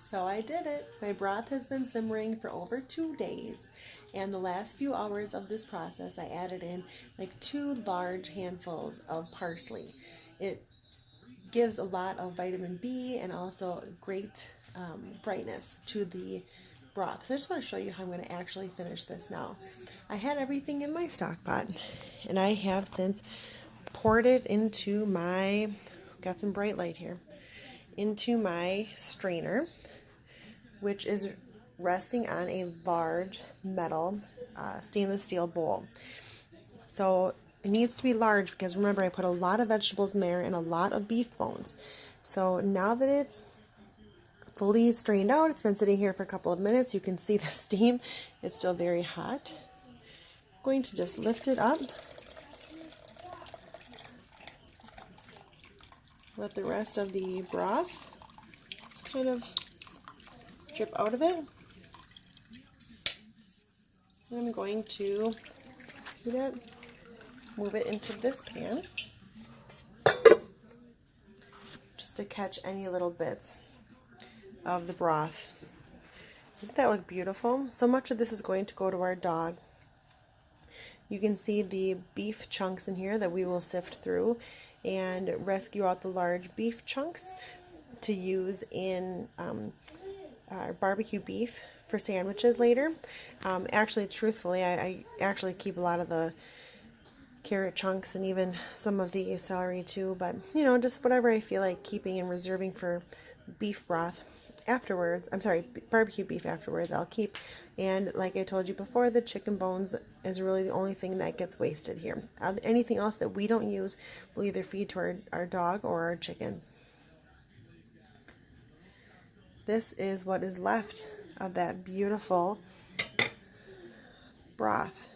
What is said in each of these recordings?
So I did it. My broth has been simmering for over 2 days, and the last few hours of this process I added in like 2 large handfuls of parsley. It gives a lot of vitamin B and also great brightness to the broth. So I just want to show you how I'm going to actually finish this now. I had everything in my stock pot, and I have since poured it into my, got some bright light here, into my strainer, which is resting on a large metal stainless steel bowl. So it needs to be large because remember I put a lot of vegetables in there and a lot of beef bones. So now that it's fully strained out, it's been sitting here for a couple of minutes, you can see the steam. It's still very hot. I'm going to just lift it up. Let the rest of the broth just kind of drip out of it. And I'm going to, see that? Move it into this pan just to catch any little bits of the broth. Doesn't that look beautiful? So much of this is going to go to our dog. You can see the beef chunks in here that we will sift through and rescue out the large beef chunks to use in our barbecue beef for sandwiches later. Actually, truthfully, I actually keep a lot of the carrot chunks and even some of the celery too, but you know, just whatever I feel like keeping and reserving for beef broth afterwards, barbecue beef afterwards, I'll keep. And like I told you before, the chicken bones is really the only thing that gets wasted here. Anything else that we don't use, we'll either feed to our dog or our chickens. This is what is left of that beautiful broth.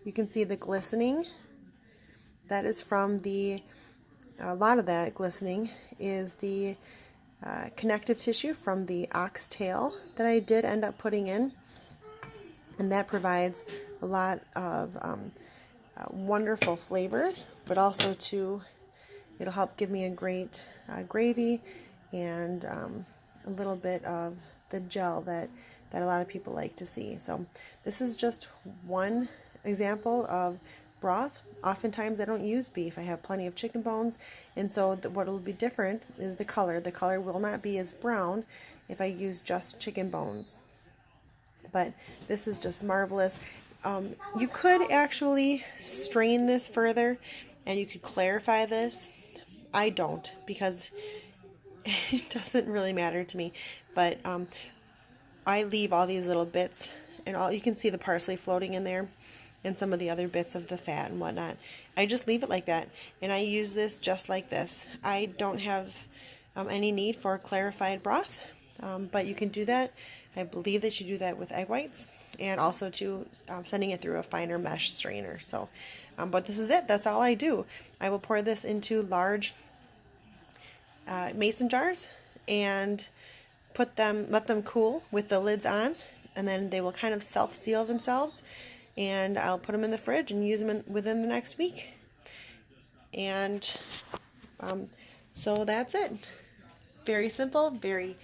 You can see the glistening. That is from a lot of that glistening is the connective tissue from the oxtail that I did end up putting in. And that provides a lot of wonderful flavor, but also it'll help give me a great gravy and a little bit of the gel that a lot of people like to see. So this is just one example of broth. Oftentimes I don't use beef. I have plenty of chicken bones, and so what will be different is the color. The color will not be as brown if I use just chicken bones. But this is just marvelous. You could actually strain this further and you could clarify this. I don't, because it doesn't really matter to me, but I leave all these little bits, and you can see the parsley floating in there and some of the other bits of the fat and whatnot. I just leave it like that, and I use this just like this. I don't have any need for clarified broth, but you can do that. I believe that you do that with egg whites, and also sending it through a finer mesh strainer. So, but this is it. That's all I do. I will pour this into large mason jars and let them cool with the lids on, and then they will kind of self-seal themselves, and I'll put them in the fridge and use them within the next week. And so that's it. Very simple, very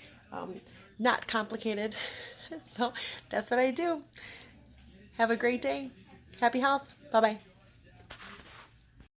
not complicated. So that's what I do. Have a great day. Happy health. Bye-bye.